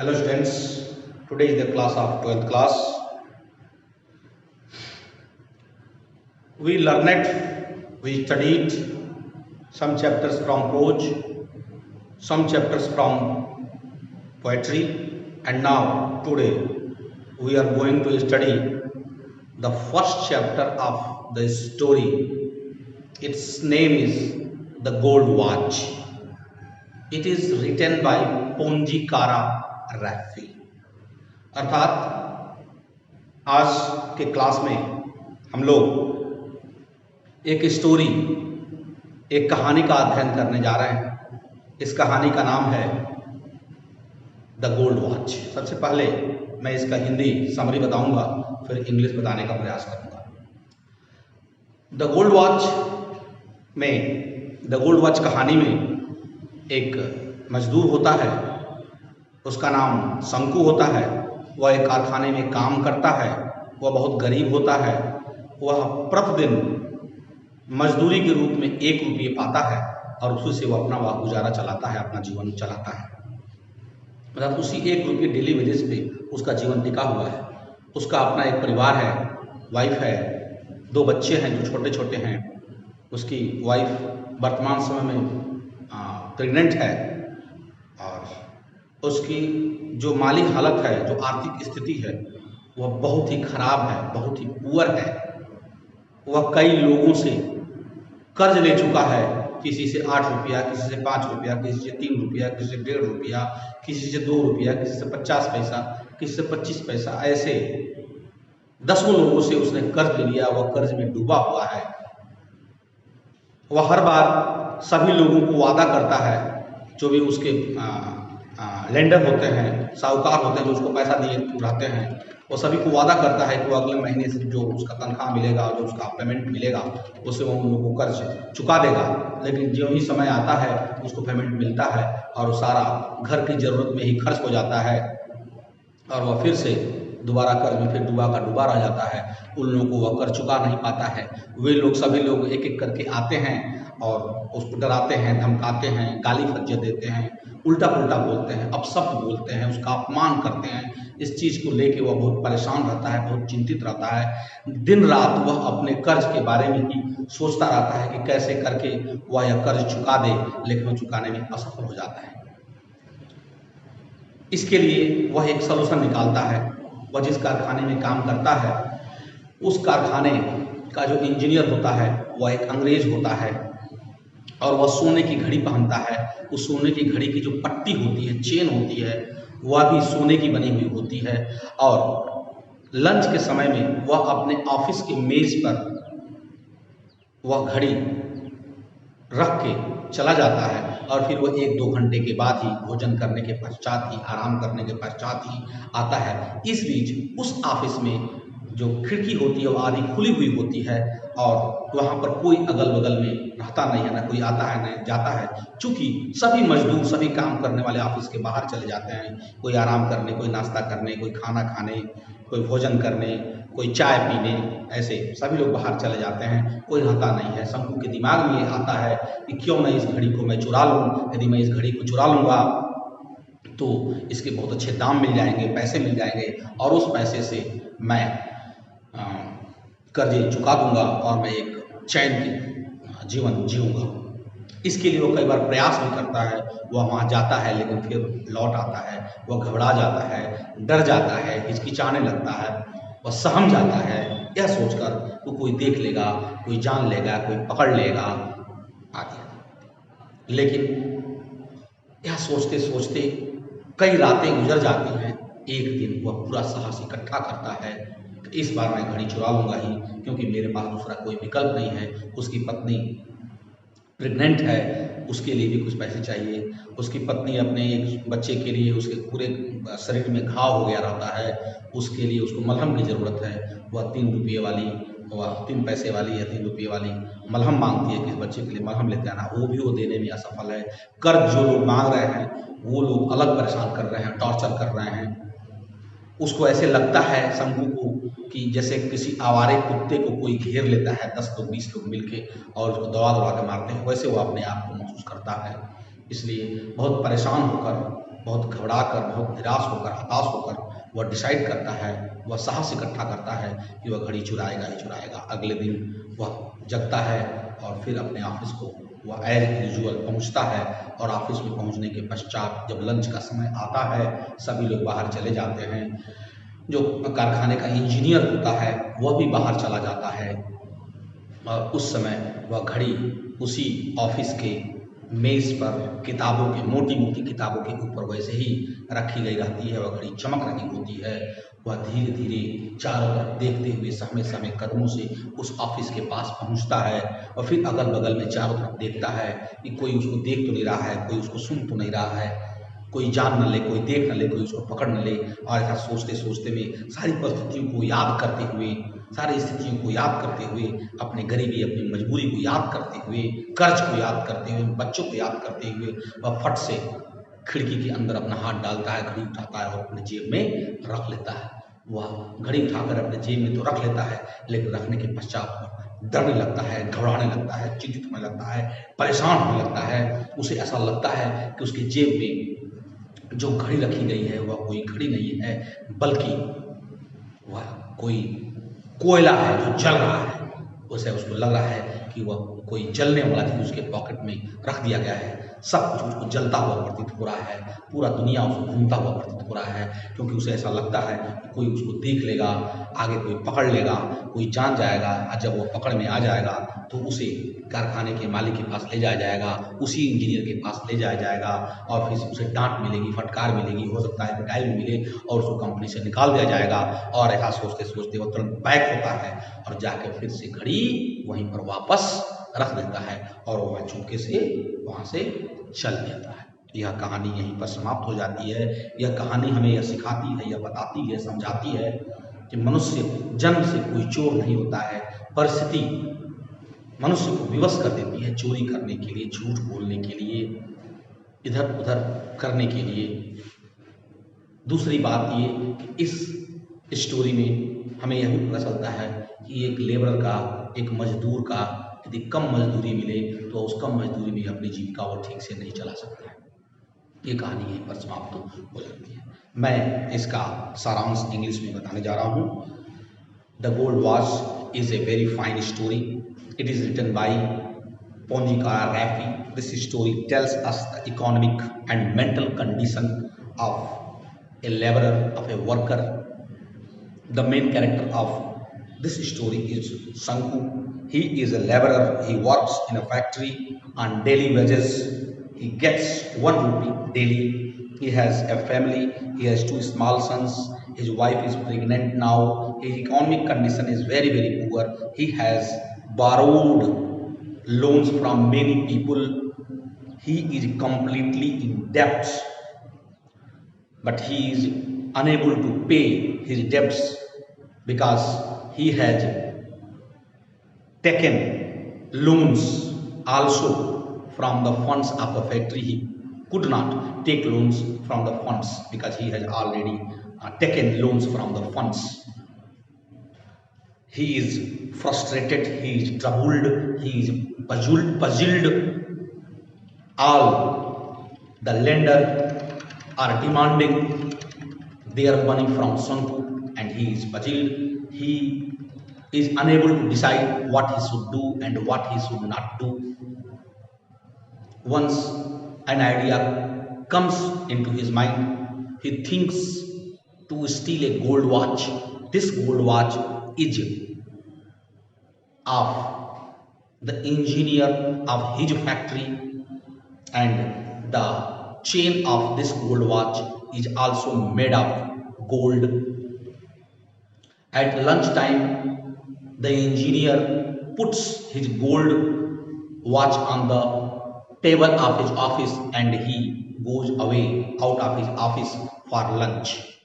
Hello students, today is the class of 12th class. We studied some chapters from prose, some chapters from poetry, and now today we are going to study the first chapter of the story. Its name is The Gold Watch. It is written by पोंजीकारा रैफी। अर्थात आज के class में हम लोग एक story, एक कहानी का अध्ययन करने जा रहे हैं। इस कहानी का नाम है द गोल्ड वॉच। सबसे पहले मैं इसका हिंदी समरी बताऊंगा, फिर इंग्लिश बताने का प्रयास करूंगा। द गोल्ड वॉच कहानी में एक मजदूर होता है, उसका नाम शंकु होता है। वह एक कारखाने में काम करता है। वह बहुत गरीब होता है। वह प्रतिदिन मजदूरी के रूप में 1 रुपये पाता है और उसी से वह अपना गुजारा चलाता है, अपना जीवन चलाता है। मतलब उसी 1 रुपये डेली वेजेस पे उसका जीवन टिका हुआ है। उसका अपना एक परिवार है, वाइफ है, 2 बच्चे हैं जो छोटे छोटे हैं। उसकी वाइफ वर्तमान समय में प्रेग्नेंट है और उसकी जो माली हालत है, जो आर्थिक स्थिति है, वह बहुत ही खराब है, बहुत ही पुअर है। वह कई लोगों से कर्ज ले चुका है, किसी से 8 रुपया, किसी से 5 रुपया, किसी से 3 रुपया, किसी से 1.5 रुपया, किसी से 2 रुपया, किसी से 50 पैसा, किसी से 25 पैसा, ऐसे दसों लोगों से उसने कर्ज ले लिया। वह कर्ज में डूबा हुआ है। वह हर बार सभी लोगों को वादा करता है, जो भी उसके लेंडर होते हैं, साहूकार होते हैं, जो उसको पैसा दिए रहते हैं, वो सभी को वादा करता है कि वो अगले महीने से जो उसका तनख्वाह मिलेगा, जो उसका पेमेंट मिलेगा, उससे वो उन लोगों को कर्ज चुका देगा। लेकिन जो ही समय आता है उसको पेमेंट मिलता है और वो सारा घर की ज़रूरत में ही खर्च हो जाता है और वह फिर से दोबारा कर्ज में फिर डूबा का डूबा रह जाता है। उन लोगों को वह कर्ज चुका नहीं पाता है। वे लोग सभी लोग एक एक करके आते हैं और उसको डराते हैं, धमकाते हैं, गाली फज्जे देते हैं, उल्टा पुल्टा बोलते हैं, अपशब्द बोलते हैं, उसका अपमान करते हैं। इस चीज़ को लेके वह बहुत परेशान रहता है, बहुत चिंतित रहता है। दिन रात वह अपने कर्ज के बारे में ही सोचता रहता है कि कैसे करके वह यह कर्ज चुका दे, लेकिन वह चुकाने में असफल हो जाता है। इसके लिए वह एक सलूशन निकालता है। वह जिस कारखाने में काम करता है, उस कारखाने का जो इंजीनियर होता है वह एक अंग्रेज होता है और वह सोने की घड़ी पहनता है। उस सोने की घड़ी की जो पट्टी होती है, चेन होती है, वह भी सोने की बनी हुई होती है। और लंच के समय में वह अपने ऑफिस के मेज पर वह घड़ी रख के चला जाता है और फिर वह 1-2 घंटे के बाद ही, भोजन करने के पश्चात ही, आराम करने के पश्चात ही आता है। इस बीच उस ऑफिस में जो खिड़की होती है वो आधी खुली हुई होती है और वहाँ पर कोई अगल बगल में रहता नहीं है, ना कोई आता है ना जाता है। चूँकि सभी मजदूर, सभी काम करने वाले ऑफिस के बाहर चले जाते हैं, कोई आराम करने, कोई नाश्ता करने, कोई खाना खाने, कोई भोजन करने, कोई चाय पीने, ऐसे सभी लोग बाहर चले जाते हैं, कोई रहता नहीं है। शंकु के दिमाग में ये आता है कि क्यों मैं इस घड़ी को मैं चुरा लूँ। यदि मैं इस घड़ी को चुरा लूँगा तो इसके बहुत अच्छे दाम मिल जाएंगे, पैसे मिल जाएंगे और उस पैसे से मैं कर्जे चुका दूंगा और मैं एक चैन की जीवन जीऊँगा। इसके लिए वो कई बार प्रयास भी करता है। वह वहाँ जाता है लेकिन फिर लौट आता है। वह घबरा जाता है, डर जाता है, हिचकिचाने लगता है, वह सहम जाता है, यह सोचकर कि कोई देख लेगा, कोई जान लेगा, कोई पकड़ लेगा आदि। लेकिन यह सोचते सोचते कई रातें गुजर जाती हैं। एक दिन वह पूरा साहस इकट्ठा करता है कि इस बार मैं घड़ी चुरा लूँगा ही, क्योंकि मेरे पास दूसरा कोई विकल्प नहीं है। उसकी पत्नी प्रेग्नेंट है, उसके लिए भी कुछ पैसे चाहिए। उसकी पत्नी अपने एक बच्चे के लिए, उसके पूरे शरीर में घाव हो गया रहता है, उसके लिए उसको मलहम की ज़रूरत है। वह 3 रुपये वाली, वह 3 पैसे वाली या 3 रुपये वाली मलहम मांगती है कि इस बच्चे के लिए मलहम लेते आना। वो भी वो देने में असफल है। कर्ज जो लोग मांग रहे हैं वो लोग अलग परेशान कर रहे हैं, टॉर्चर कर रहे हैं। उसको ऐसे लगता है शंकु को कि जैसे किसी आवारे कुत्ते को कोई घेर लेता है, 10 लोग 20 लोग मिलके और उसको दबा दबा के मारते हैं, वैसे वो अपने आप को महसूस करता है। इसलिए बहुत परेशान होकर बहुत घबरा कर, बहुत निराश होकर, हताश होकर वह डिसाइड करता है, वह साहस इकट्ठा करता है कि वह घड़ी चुराएगा ही चुराएगा। अगले दिन वह जगता है और फिर अपने ऑफिस को वह एज यूजुअल पहुंचता है। और ऑफिस में पहुंचने के पश्चात जब लंच का समय आता है, सभी लोग बाहर चले जाते हैं। जो कारखाने का इंजीनियर होता है वह भी बाहर चला जाता है और उस समय वह घड़ी उसी ऑफिस के मेज पर किताबों के, मोटी मोटी किताबों के ऊपर वैसे ही रखी गई रहती है। वह घड़ी चमक रही होती है। वह धीरे धीरे चारों तरफ देखते हुए सहमे सहमे कदमों से उस ऑफिस के पास पहुंचता है और फिर अगल बगल में चारों तरफ देखता है कि कोई उसको देख तो नहीं रहा है, कोई उसको सुन तो नहीं रहा है, कोई जान न ले, कोई देख न ले, कोई उसको पकड़ न ले। और ऐसा सोचते सोचते में सारी परिस्थितियों को याद करते हुए, सारी स्थितियों को याद करते हुए, अपनी गरीबी, अपनी मजबूरी को याद करते हुए, कर्ज को याद करते हुए, बच्चों को याद करते हुए वह फट से खिड़की के अंदर अपना हाथ डालता है, घड़ी उठाता है और अपने जेब में रख लेता है। वह घड़ी उठाकर अपने जेब में तो रख लेता है, लेकिन रखने के पश्चात डरने लगता है, घबराने लगता है, चिंतित होने लगता है, परेशान होने लगता है। उसे ऐसा लगता है कि उसकी जेब में जो घड़ी रखी गई है वह कोई घड़ी नहीं है, बल्कि वह कोई कोयला है जो जल रहा है। उसे उसको लग रहा है कि वह कोई जलने वाला चीज उसके पॉकेट में रख दिया गया है। सब कुछ उसको जलता हुआ प्रतीत हो रहा है, पूरा दुनिया उसको घूमता हुआ प्रतीत हो रहा है, क्योंकि उसे ऐसा लगता है कि कोई उसको देख लेगा, आगे कोई पकड़ लेगा, कोई जान जाएगा और जब वो पकड़ में आ जाएगा तो उसे कारखाने के मालिक के पास ले जाया जाएगा, उसी इंजीनियर के पास ले जाया जाएगा और फिर उसे डांट मिलेगी, फटकार मिलेगी, हो सकता है पिटाई भी मिले और उसको कंपनी से निकाल दिया जाएगा। और ऐसा सोचते सोचते वो तुरंत बैक होता है और जाकर फिर से घड़ी वहीं पर वापस रख देता है और वह चुपके से वहां से चल देता है। यह कहानी यहीं पर समाप्त हो जाती है। यह कहानी हमें यह सिखाती है, यह बताती है, समझाती है कि मनुष्य जन्म से कोई चोर नहीं होता है। परिस्थिति मनुष्य को विवश कर देती है चोरी करने के लिए, झूठ बोलने के लिए, इधर उधर करने के लिए। दूसरी बात ये कि इस स्टोरी में हमें यह भी पता चलता है कि एक लेबर का, एक मजदूर का यदि कम मजदूरी मिले तो उस कम मजदूरी में अपनी जीविका वो ठीक से नहीं चला सकता है। ये कहानी यहीं पर समाप्त हो जाती है। मैं इसका सारांश इंग्लिश में बताने जा रहा हूँ। The gold watch is a very fine story. It is written by Ponjikara Rafi. This story tells us the economic and mental condition of a laborer, of a worker. The main character of this story is Sanku. He is a laborer. He works in a factory on daily wages. He gets 1 rupee daily. He has a family. He has 2 small sons. His wife is pregnant now. His economic condition is very, very poor. He has borrowed loans from many people. He is completely in debt, but he is unable to pay his debts because he has taken loans also from the funds of the factory. He could not take loans from the funds because he has already taken loans from the funds. He is frustrated, he is troubled, he is puzzled. All the lender are demanding their money from Sanku and he is puzzled. He is unable to decide what he should do and what he should not do. Once an idea comes into his mind, he thinks to steal a gold watch. This gold watch is of the engineer of his factory, and the chain of this gold watch is also made of gold. At lunchtime, the engineer puts his gold watch on the table of his office and he goes away out of his office for lunch.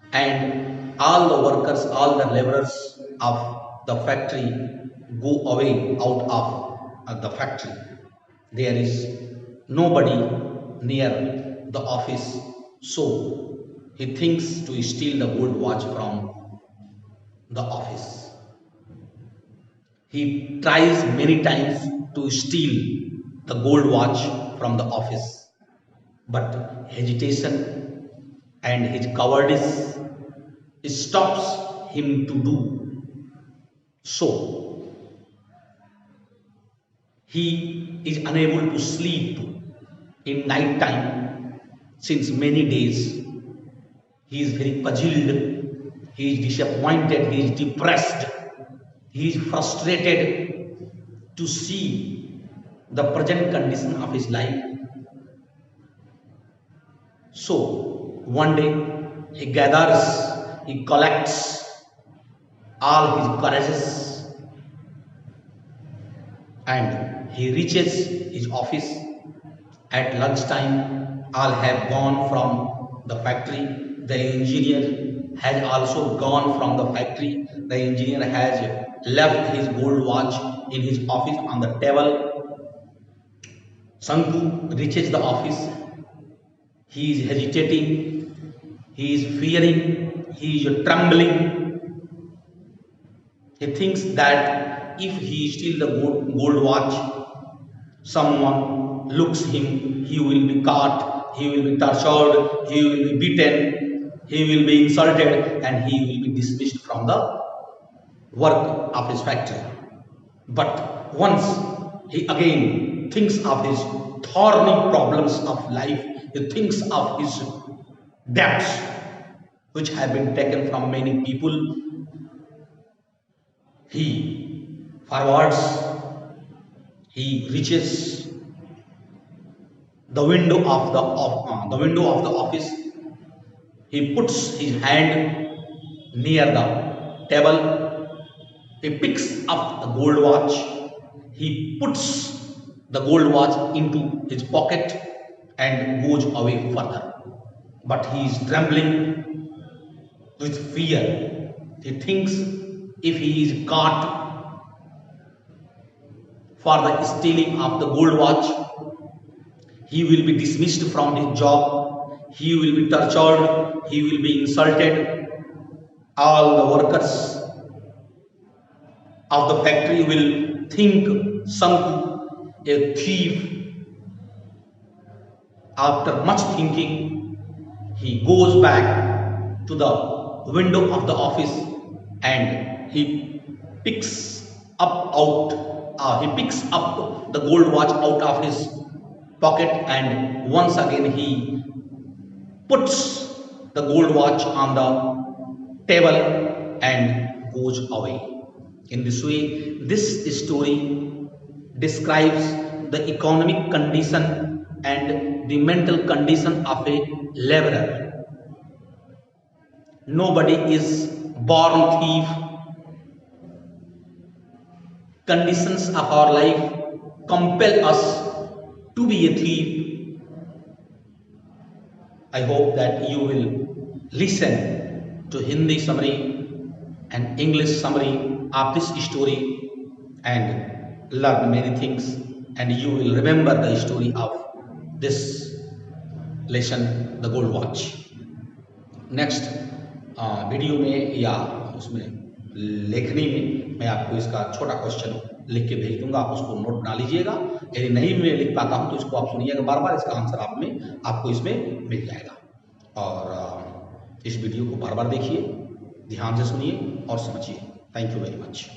And all the workers, all the laborers of the factory go away out of the factory. There is nobody near the office, so he thinks to steal the gold watch from the office. He tries many times to steal the gold watch from the office, but hesitation and his cowardice stops him to do so. He is unable to sleep in night time since many days. He is very puzzled, he is disappointed, he is depressed, he is frustrated to see the present condition of his life. So one day he gathers, he collects all his courages and he reaches his office. At lunchtime, all have gone from the factory. The engineer has also gone from the factory. The engineer has left his gold watch in his office on the table. Sanku reaches the office. He is hesitating, he is fearing, he is trembling. He thinks that if he steals the gold watch, someone looks him, he will be caught, he will be tortured, he will be beaten, he will be insulted, and he will be dismissed from the work of his factory. But once he again thinks of his thorny problems of life, he thinks of his debts which have been taken from many people, he forwards, he reaches the window of the office. He puts his hand near the table. He picks up the gold watch. He puts the gold watch into his pocket and goes away further. But he is trembling with fear. He thinks if he is caught for the stealing of the gold watch, he will be dismissed from his job, he will be tortured, he will be insulted. All the workers of the factory will think Sanku a thief. After much thinking, he goes back to the window of the office and he picks up the gold watch out of his pocket, and once again he puts the gold watch on the table and goes away. In this way, this story describes the economic condition and the mental condition of a laborer. Nobody is born thief. Conditions of our life compel us to be a thief. I hope that you will listen to Hindi summary and English summary of this story and learn many things, and you will remember the story of this lesson, the gold watch. Next video में या उसमें लेखनी में मैं आपको इसका छोटा question लिख के भेज दूंगा, आप उसको नोट बना लीजिएगा। यदि नहीं मैं लिख पाता हूं तो इसको आप सुनिएगा बार बार, इसका आंसर आपको इसमें मिल जाएगा। और इस वीडियो को बार बार देखिए, ध्यान से सुनिए और समझिए। Thank you very much.